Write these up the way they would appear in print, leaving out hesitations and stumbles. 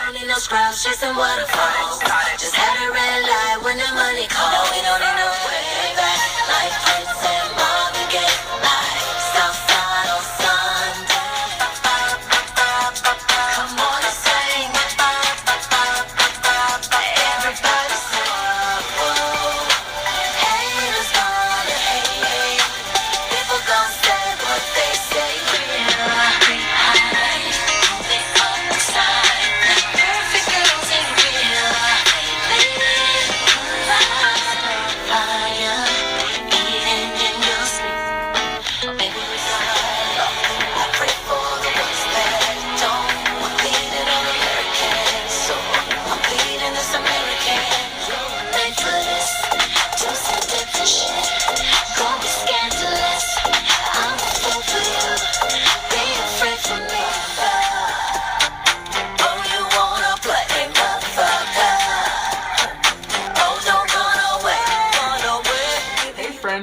don't need no scrubs, chasing waterfalls. Just had a red light when the money called. No, we don't need no way back. Like Prince and Marvin Gaye, like Southside on Sunday. Come on and sing. Everybody sing. Whoa. Haters gonna hate. People gon' say what they say.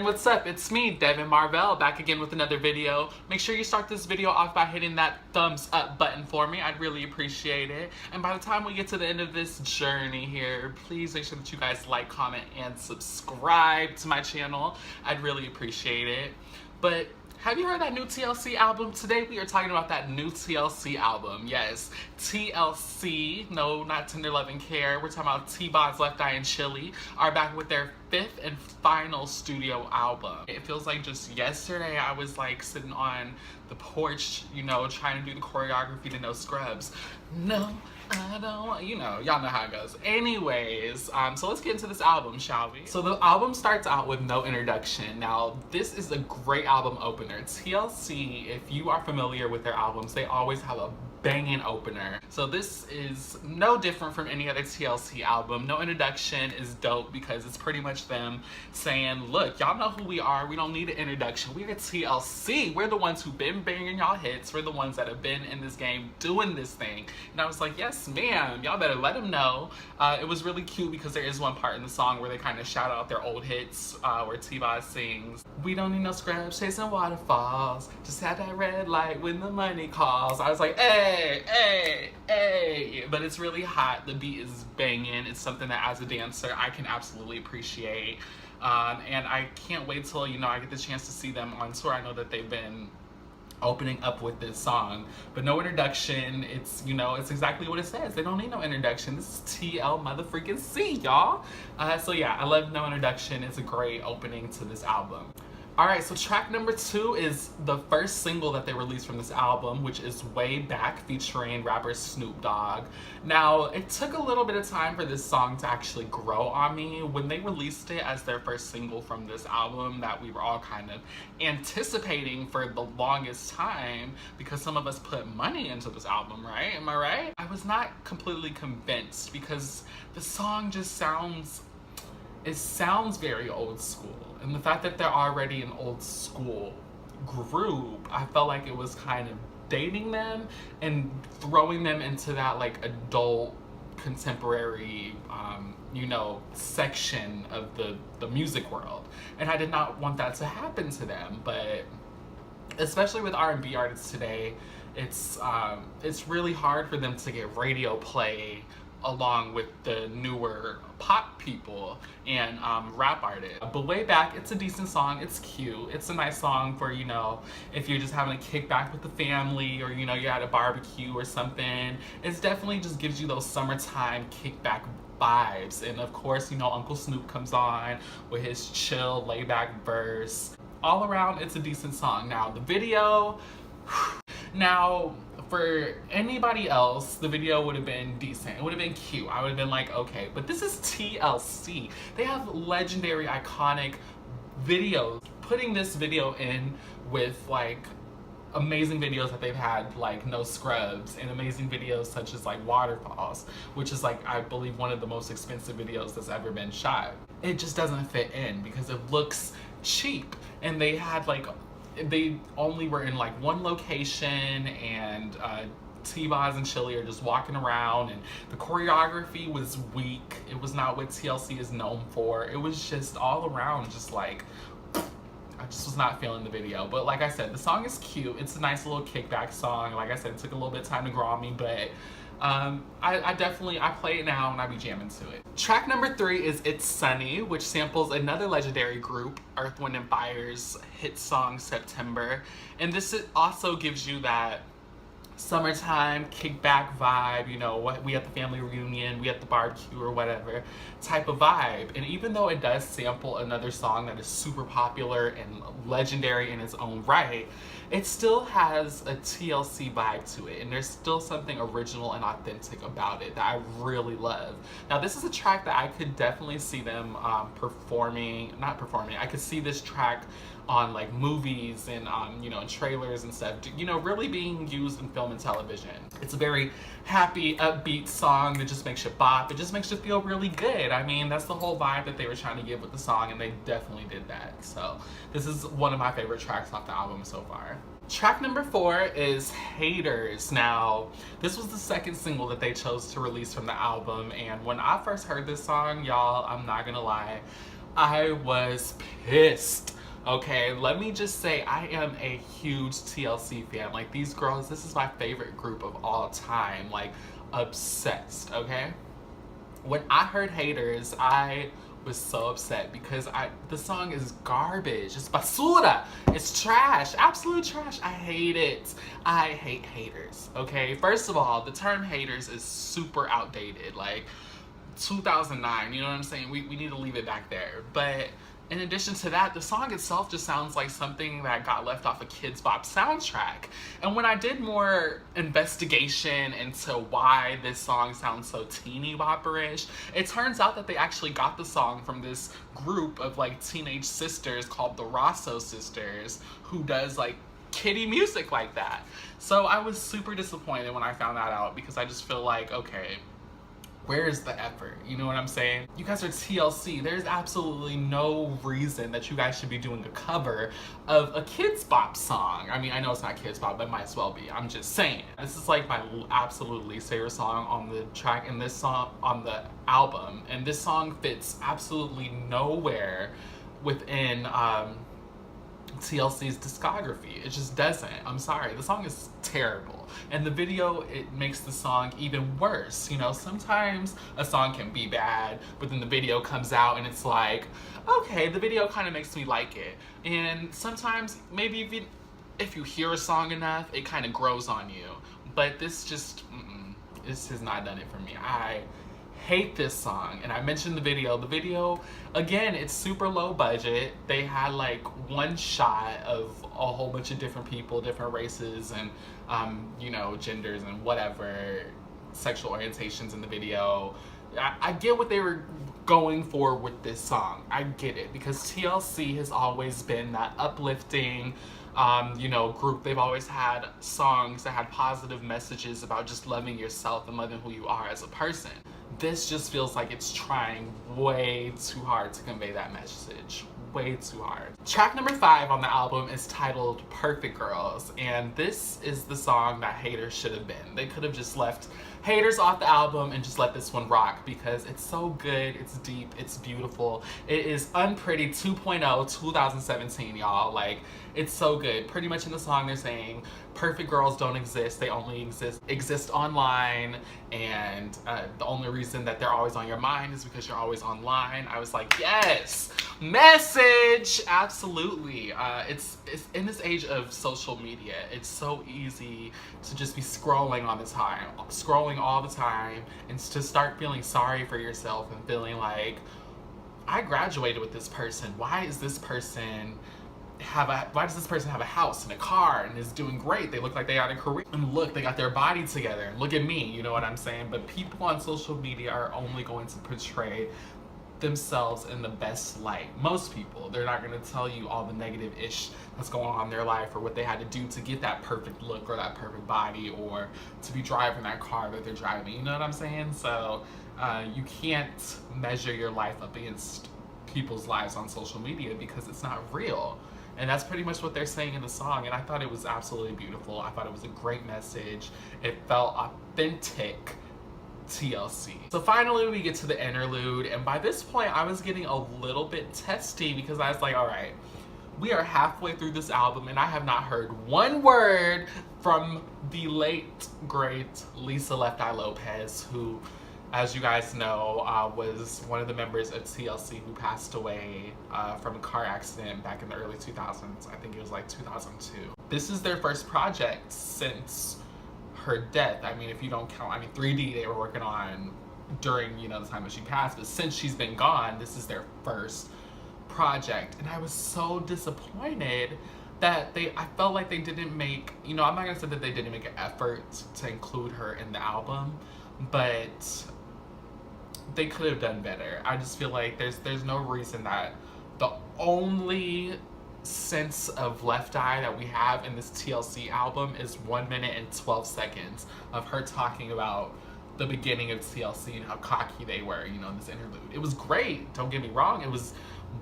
What's up? It's me, Devin Marvell, back again with another video. Make sure you start this video off by hitting that thumbs up button for me. I'd really appreciate it. And by the time we get to the end of this journey here, please make sure that you guys like, comment, and subscribe to my channel. I'd really appreciate it. But have you heard that new TLC album? Today we are talking about that new TLC album. Yes, TLC, no, not Tender Love and Care. We're talking about T-Boz, Lefteye, and Chili are back with their 5th and final studio album. It feels like just yesterday I was like sitting on the porch, you know, trying to do the choreography to No Scrubs. No, I don't want, you know, y'all know how it goes. Anyways, so let's get into this album, shall we? So the album starts out with no introduction. Now, this is a great album opener. TLC, if you are familiar with their albums, they always have a banging opener. So this is no different from any other TLC album. No introduction is dope because it's pretty much them saying, look, y'all know who we are. We don't need an introduction. We're TLC. We're the ones who've been banging y'all hits. We're the ones that have been in this game doing this thing. And I was like, yes, ma'am. Y'all better let them know. It was really cute because there is one part in the song where they kind of shout out their old hits, where T-Boz sings, we don't need no scrubs chasing waterfalls. Just had that red light when the money calls. I was like, hey, hey, hey. But it's really hot. The beat is banging. It's something that as a dancer I can absolutely appreciate. And I can't wait till, you know, I get the chance to see them on tour. I know that they've been opening up with this song, but no introduction. It's, you know, it's exactly what it says. They don't need no introduction. This is TL motherfreaking C, y'all. So yeah, I love no introduction. It's a great opening to this album. Alright, so track number 2 is the first single that they released from this album, which is Way Back, featuring rapper Snoop Dogg. Now, it took a little bit of time for this song to actually grow on me. When they released it as their first single from this album that we were all kind of anticipating for the longest time, because some of us put money into this album, right? Am I right? I was not completely convinced because the song just sounds very old school. And the fact that they're already an old school group, I felt like it was kind of dating them and throwing them into that like adult contemporary, you know, section of the music world. And I did not want that to happen to them, but especially with R&B artists today, it's really hard for them to get radio play along with the newer pop people and rap artists. But Way Back, it's a decent song. It's cute. It's a nice song for, you know, if you're just having a kickback with the family, or, you know, you're at a barbecue or something. It's definitely just gives you those summertime kickback vibes. And of course, you know, Uncle Snoop comes on with his chill, laid back verse. All around, it's a decent song. Now, the video, now, for anybody else, the video would have been decent. It would have been cute. I would have been like, okay, but this is TLC. They have legendary, iconic videos. Putting this video in with like amazing videos that they've had, like No Scrubs, and amazing videos such as like Waterfalls, which is like, I believe, one of the most expensive videos that's ever been shot. It just doesn't fit in because it looks cheap. And they had like, they only were in like one location, and T-Boz and Chili are just walking around, and the choreography was weak. It was not what TLC is known for. It was just all around just like, I just was not feeling the video. But like I said, the song is cute. It's a nice little kickback song. Like I said, it took a little bit of time to grow on me, but I play it now and I be jamming to it. Track number 3 is It's Sunny, which samples another legendary group, Earth, Wind & Fire's hit song September. And this also gives you that summertime kickback vibe, you know, what we at the family reunion, we at the barbecue or whatever type of vibe. And even though it does sample another song that is super popular and legendary in its own right, it still has a TLC vibe to it, and there's still something original and authentic about it that I really love. Now, this is a track that I could definitely see them not performing. I could see this track on like movies and you know, in trailers and stuff, you know, really being used in film and television. It's a very happy, upbeat song that just makes you bop. It just makes you feel really good. I mean, that's the whole vibe that they were trying to give with the song, and they definitely did that. So this is one of my favorite tracks off the album so far. Track number 4 is Haters. Now, this was the second single that they chose to release from the album, and when I first heard this song, y'all, I'm not gonna lie, I was pissed. Okay, let me just say I am a huge TLC fan. Like, these girls, this is my favorite group of all time. Like, obsessed, okay? When I heard Haters, I was so upset because the song is garbage. It's basura. It's trash. Absolute trash. I hate it. I hate haters, okay? First of all, the term haters is super outdated. Like, 2009, you know what I'm saying? We need to leave it back there. But in addition to that, the song itself just sounds like something that got left off a Kids Bop soundtrack. And when I did more investigation into why this song sounds so teeny bopperish, it turns out that they actually got the song from this group of like teenage sisters called the Rosso Sisters, who does like kiddie music like that. So I was super disappointed when I found that out, because I just feel like, okay, where's the effort? You know what I'm saying? You guys are TLC. There's absolutely no reason that you guys should be doing a cover of a Kids Bop song. I mean, I know it's not Kids Bop, but it might as well be. I'm just saying. This is like my absolute least favorite song on the track, and this song on the album. And this song fits absolutely nowhere within TLC's discography. It just doesn't. I'm sorry. The song is terrible. And the video, it makes the song even worse. You know, sometimes a song can be bad, but then the video comes out and it's like, okay, the video kind of makes me like it. And sometimes, maybe if you hear a song enough, it kind of grows on you. But this just, this has not done it for me. I hate this song. And I mentioned the video. The video, again, it's super low budget. They had like one shot of a whole bunch of different people, different races, and you know, genders and whatever, sexual orientations in the video. I get what they were going for with this song. I get it, because TLC has always been that uplifting, you know, group. They've always had songs that had positive messages about just loving yourself and loving who you are as a person. This just feels like it's trying way too hard to convey that message. Way too hard. Track number 5 on the album is titled Perfect Girls, and this is the song that Haters should have been. They could have just left Haters off the album and just let this one rock, because it's so good, it's deep, it's beautiful. It is Unpretty 2.0 2017, y'all. Like, it's so good. Pretty much in the song they're saying perfect girls don't exist, they only exist online, and the only reason that they're always on your mind is because you're always online. I was like, yes, message, absolutely. It's in this age of social media, it's so easy to just be scrolling all the time, and to start feeling sorry for yourself and feeling like, I graduated with this person. Why does this person have a house and a car and is doing great? They look like they got a career, and look, they got their body together, and look at me, you know what I'm saying? But people on social media are only going to portray themselves in the best light. Most people, they're not going to tell you all the negative-ish that's going on in their life, or what they had to do to get that perfect look or that perfect body, or to be driving that car that they're driving, you know what I'm saying? So you can't measure your life up against people's lives on social media, because it's not real. And that's pretty much what they're saying in the song, and I thought it was absolutely beautiful. I thought it was a great message. It felt authentic TLC. So finally we get to the interlude, and by this point I was getting a little bit testy, because I was like, all right, We are halfway through this album and I have not heard one word from the late, great Lisa Lefteye Lopez, who, as you guys know, was one of the members of TLC who passed away from a car accident back in the early 2000s. I think it was like 2002. This is their first project since her death. I mean, if you don't count, 3D they were working on during, the time that she passed, but since she's been gone, this is their first project. And I was so disappointed that I felt like they didn't make, I'm not gonna say that they didn't make an effort to include her in the album, but they could have done better. I just feel like there's no reason that the only sense of Lefteye that we have in this TLC album is 1 minute and 12 seconds of her talking about the beginning of TLC and how cocky they were, in this interlude. It was great, don't get me wrong. It was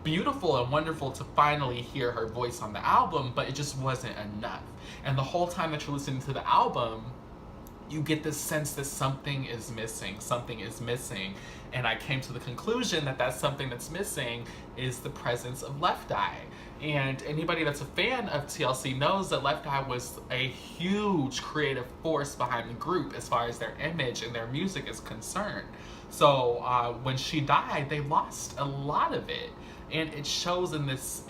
beautiful and wonderful to finally hear her voice on the album, but it just wasn't enough. And the whole time that you're listening to the album, you get this sense that something is missing. And I came to the conclusion that that's something that's missing is the presence of Lefteye. And anybody that's a fan of TLC knows that Lefteye was a huge creative force behind the group as far as their image and their music is concerned. So when she died, they lost a lot of it. And it shows in this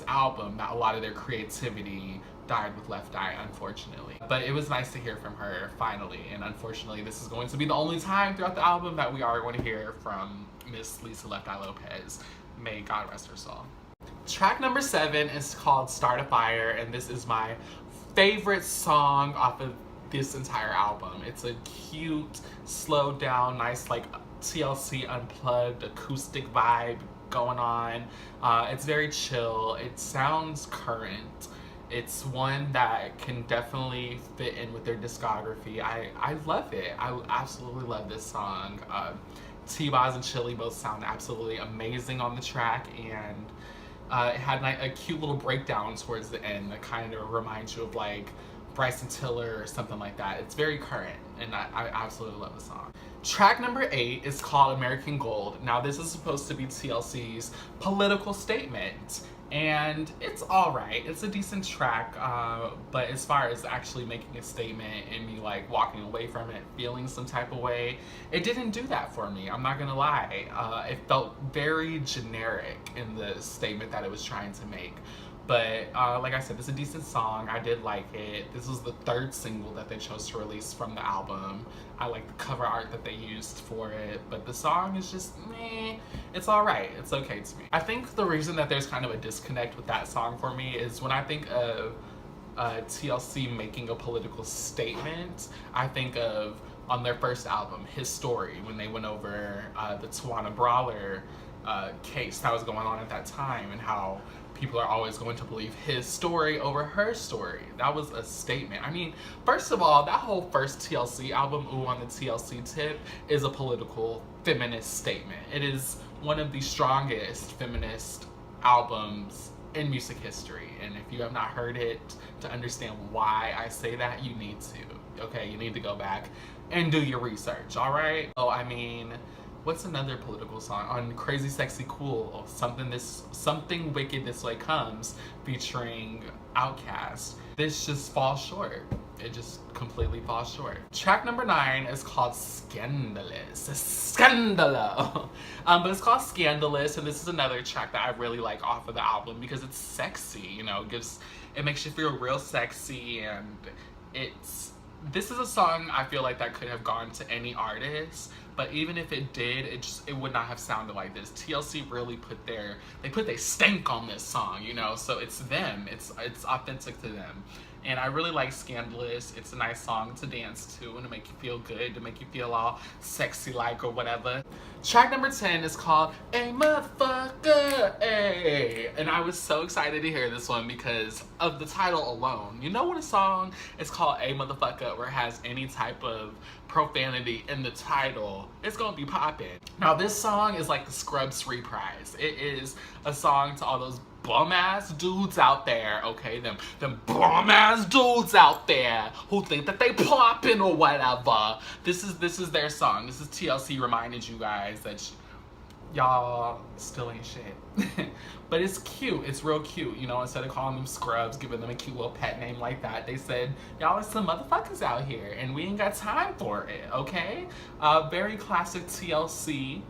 album that a lot of their creativity died with Lefteye, unfortunately. But it was nice to hear from her finally, and unfortunately this is going to be the only time throughout the album that we are going to hear from Miss Lisa Lefteye Lopez. May God rest her soul. Track number 7 is called Start a Fire, and this is my favorite song off of this entire album. It's a cute, slowed down, nice like TLC unplugged acoustic vibe going on. It's very chill. It sounds current. It's one that can definitely fit in with their discography. I love it. I absolutely love this song. T-Boz and Chili both sound absolutely amazing on the track, and it had a cute little breakdown towards the end that kind of reminds you of like Bryson Tiller or something like that. It's very current, and I absolutely love the song. Track number 8 is called American Gold. Now this is supposed to be TLC's political statement, and it's alright. It's a decent track, but as far as actually making a statement and me like walking away from it feeling some type of way, it didn't do that for me. I'm not gonna lie. It felt very generic in the statement that it was trying to make. But like I said, it's a decent song. I did like it. This was the 3rd single that they chose to release from the album. I like the cover art that they used for it, but the song is just meh. It's alright. It's okay to me. I think the reason that there's kind of a disconnect with that song for me is when I think of TLC making a political statement, I think of on their first album, His Story, when they went over the Tawana Brawler case that was going on at that time and how people are always going to believe his story over her story. That was a statement. I mean, first of all, that whole first TLC album, Ooh on the TLC Tip, is a political feminist statement. It is one of the strongest feminist albums in music history. And if you have not heard it to understand why I say that, you need to. Okay, you need to go back and do your research, all right? Oh, I mean, what's another political song on Crazy Sexy Cool? Something Wicked This Way Comes, featuring Outkast. This just falls short. It just completely falls short. Track number 9 is called Scandalous. Scandalo. But it's called Scandalous, and this is another track that I really like off of the album because it's sexy. It makes you feel real sexy, and this is a song I feel like that could have gone to any artist, but even if it did, it would not have sounded like this. TLC really put their stank on this song, so it's them. It's authentic to them. And I really like Scandalous. It's a nice song to dance to and to make you feel good, to make you feel all sexy like or whatever. Track number 10 is called A Motherfucker, A. And I was so excited to hear this one because of the title alone. You know when a song is called A Motherfucker or has any type of profanity in the title, it's gonna be poppin'. Now this song is like the Scrubs reprise. It is a song to all those bum-ass dudes out there, okay? Them bum-ass dudes out there who think that they poppin' or whatever. This is their song. This is TLC reminded you guys that y'all still ain't shit. But it's cute. It's real cute. You know, instead of calling them scrubs, giving them a cute little pet name like that, they said, y'all are some motherfuckers out here and we ain't got time for it, okay? Very classic TLC,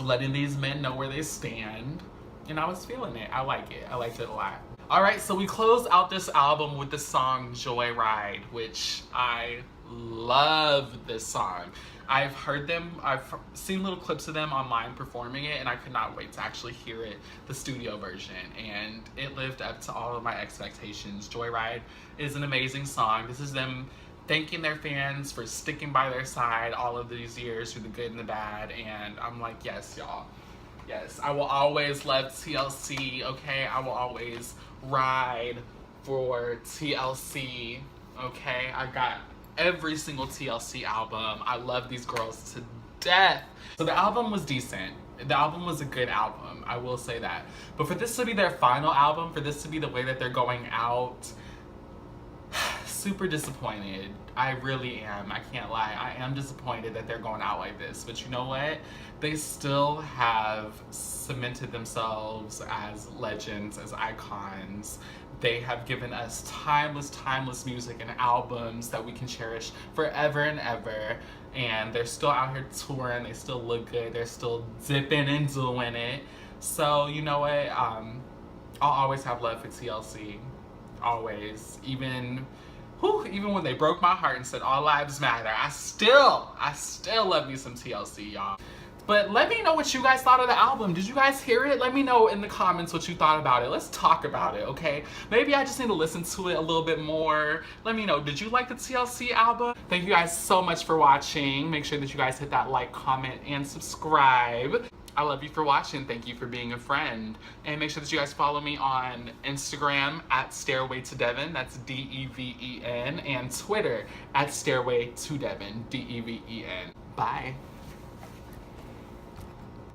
letting these men know where they stand. And I was feeling it. I like it. I liked it a lot. Alright, so we close out this album with the song Joyride, which I love this song. I've heard them, I've seen little clips of them online performing it, and I could not wait to actually hear it, the studio version, and it lived up to all of my expectations. Joyride is an amazing song. This is them thanking their fans for sticking by their side all of these years through the good and the bad, and I'm like, yes, y'all. Yes, I will always love TLC, okay? I will always ride for TLC, okay? I got every single TLC album. I love these girls to death. So the album was decent. The album was a good album, I will say that. But for this to be their final album, for this to be the way that they're going out, super disappointed. I really am. I can't lie. I am disappointed that they're going out like this. But you know what? They still have cemented themselves as legends, as icons. They have given us timeless music and albums that we can cherish forever and ever. And they're still out here touring. They still look good. They're still dipping and doing it. So, you know what? I'll always have love for TLC. Always. Even when they broke my heart and said all lives matter, I still love me some TLC, y'all. But let me know what you guys thought of the album. Did you guys hear it? Let me know in the comments what you thought about it. Let's talk about it, okay? Maybe I just need to listen to it a little bit more. Let me know. Did you like the TLC album? Thank you guys so much for watching. Make sure that you guys hit that like, comment, and subscribe. I love you for watching. Thank you for being a friend. And make sure that you guys follow me on Instagram at Stairway to Devon. That's D-E-V-E-N. And Twitter at Stairway to Devon. D-E-V-E-N. Bye.